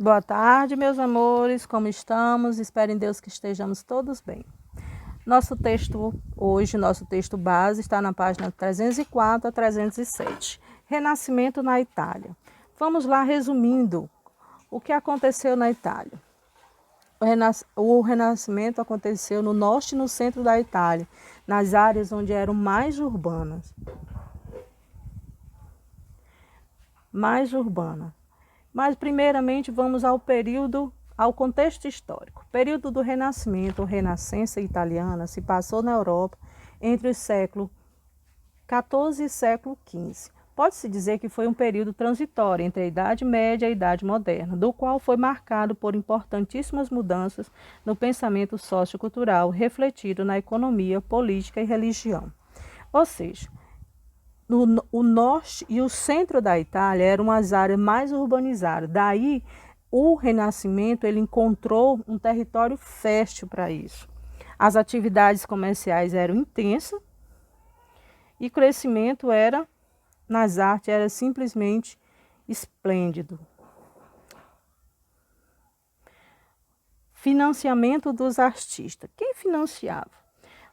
Boa tarde, meus amores, como estamos? Espero em Deus que estejamos todos bem. Nosso texto hoje, nosso texto base, está na página 304 a 307. Renascimento na Itália. Vamos lá resumindo o que aconteceu na Itália. O Renascimento aconteceu no norte e no centro da Itália, nas áreas onde eram mais urbanas. Mas, primeiramente, vamos ao contexto histórico. O período do Renascimento, ou Renascença italiana, se passou na Europa entre o século XIV e século XV. Pode-se dizer que foi um período transitório entre a Idade Média e a Idade Moderna, do qual foi marcado por importantíssimas mudanças no pensamento sociocultural, refletido na economia, política e religião. Ou seja, o norte e o centro da Itália eram as áreas mais urbanizadas. Daí, o Renascimento ele encontrou um território fértil para isso. As atividades comerciais eram intensas e o crescimento nas artes era simplesmente esplêndido. Financiamento dos artistas. Quem financiava?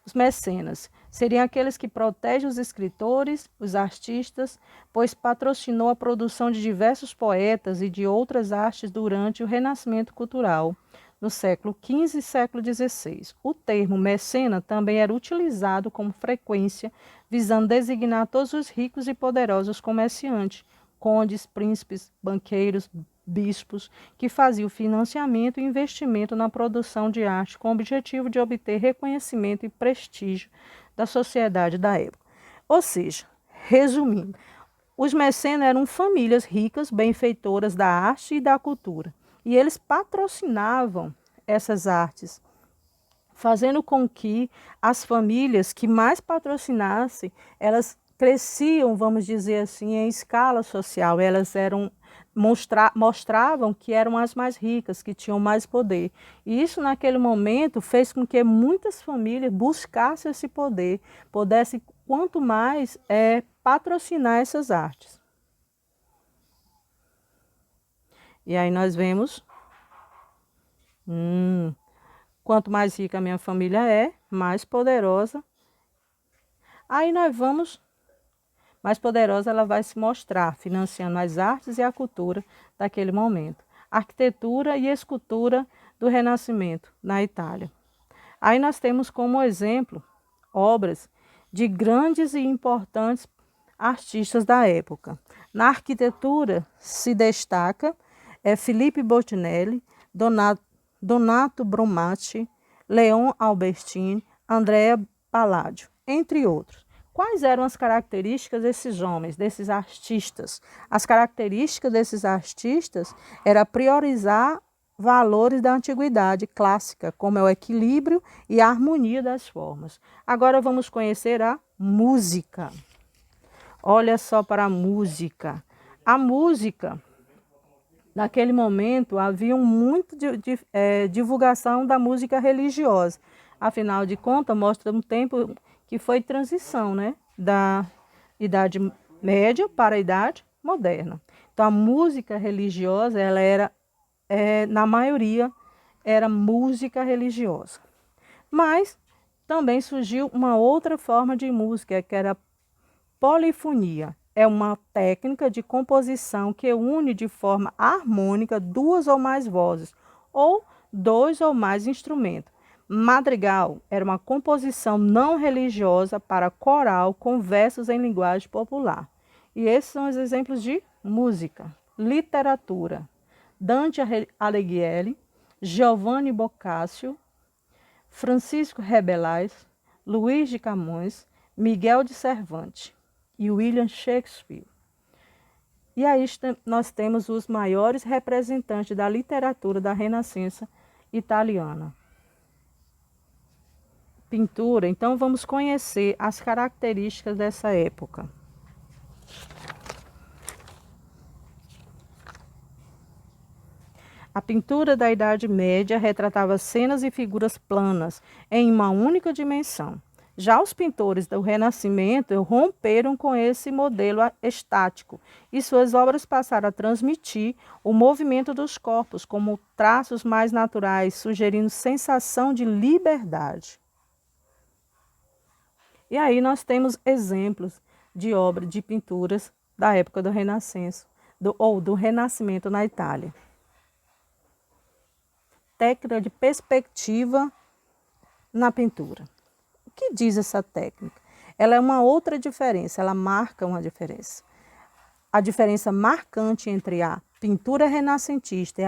Os mecenas seriam aqueles que protegem os escritores, os artistas, pois patrocinou a produção de diversos poetas e de outras artes durante o Renascimento cultural, no século XV e século XVI. O termo mecena também era utilizado com frequência, visando designar todos os ricos e poderosos comerciantes, condes, príncipes, banqueiros, bispos, que faziam financiamento e investimento na produção de arte com o objetivo de obter reconhecimento e prestígio da sociedade da época. Ou seja, resumindo, os mecenas eram famílias ricas, benfeitoras da arte e da cultura, e eles patrocinavam essas artes, fazendo com que as famílias que mais patrocinassem, elas cresciam, vamos dizer assim, em escala social. Elas mostravam que eram as mais ricas, que tinham mais poder. E isso, naquele momento, fez com que muitas famílias buscassem esse poder, pudessem, quanto mais, patrocinar essas artes. E aí nós vemos, quanto mais rica a minha família é, mais poderosa. Aí nós vamos, mais poderosa ela vai se mostrar, financiando as artes e a cultura daquele momento. Arquitetura e escultura do Renascimento na Itália. Aí nós temos como exemplo obras de grandes e importantes artistas da época. Na arquitetura se destaca Filippo Botticelli, Donato Bramante, Leon Albertini, Andrea Palladio, entre outros. Quais eram as características desses homens, desses artistas? As características desses artistas era priorizar valores da antiguidade clássica, como é o equilíbrio e a harmonia das formas. Agora vamos conhecer a música. Olha só para a música. A música, naquele momento, havia muito divulgação da música religiosa. Afinal de contas, mostra um tempo que foi transição, né, da Idade Média para a Idade Moderna. Então, a música religiosa, ela era, na maioria, era música religiosa. Mas também surgiu uma outra forma de música, que era a polifonia. É uma técnica de composição que une de forma harmônica duas ou mais vozes, ou dois ou mais instrumentos. Madrigal era uma composição não religiosa para coral com versos em linguagem popular. E esses são os exemplos de música. Literatura. Dante Alighieri, Giovanni Boccaccio, Francisco Rabelais, Luís de Camões, Miguel de Cervantes e William Shakespeare. E aí nós temos os maiores representantes da literatura da Renascença italiana. Pintura, então vamos conhecer as características dessa época. A pintura da Idade Média retratava cenas e figuras planas em uma única dimensão. Já os pintores do Renascimento romperam com esse modelo estático e suas obras passaram a transmitir o movimento dos corpos como traços mais naturais, sugerindo sensação de liberdade. E aí nós temos exemplos de obras de pinturas da época do Renascença, do Renascimento na Itália. Técnica de perspectiva na pintura. O que diz essa técnica? Ela é uma outra diferença, ela marca uma diferença. A diferença marcante entre a pintura renascentista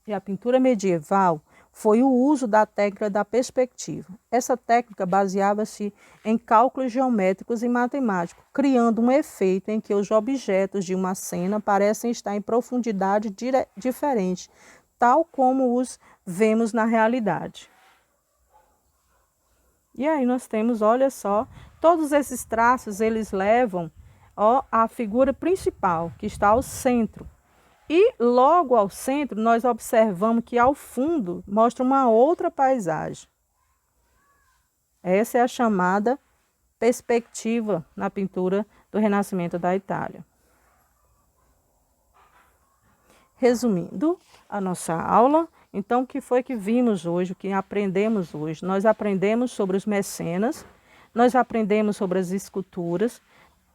e a pintura medieval foi o uso da técnica da perspectiva. Essa técnica baseava-se em cálculos geométricos e matemáticos, criando um efeito em que os objetos de uma cena parecem estar em profundidade diferente, tal como os vemos na realidade. E aí nós temos, olha só, todos esses traços eles levam à figura principal, que está ao centro. E logo ao centro nós observamos que ao fundo mostra uma outra paisagem. Essa é a chamada perspectiva na pintura do Renascimento da Itália. Resumindo a nossa aula, então, o que foi que vimos hoje, o que aprendemos hoje? Nós aprendemos sobre os mecenas, nós aprendemos sobre as esculturas.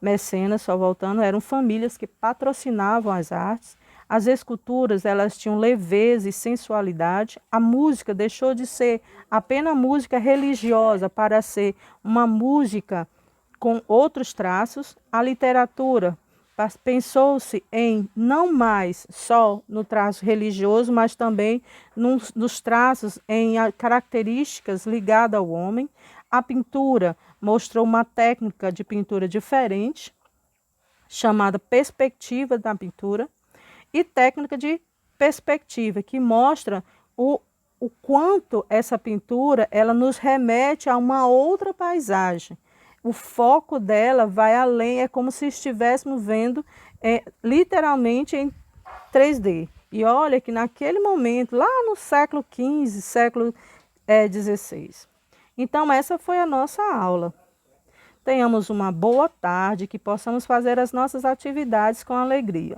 Mecenas, só voltando, eram famílias que patrocinavam as artes. As esculturas, elas tinham leveza e sensualidade. A música deixou de ser apenas música religiosa para ser uma música com outros traços. A literatura, pensou-se em não mais só no traço religioso, mas também nos traços em características ligadas ao homem. A pintura mostrou uma técnica de pintura diferente, chamada perspectiva da pintura, e técnica de perspectiva, que mostra o quanto essa pintura ela nos remete a uma outra paisagem. O foco dela vai além, é como se estivéssemos vendo literalmente em 3D. E olha que naquele momento, lá no século XV, século XVI. Então, essa foi a nossa aula. Tenhamos uma boa tarde, que possamos fazer as nossas atividades com alegria.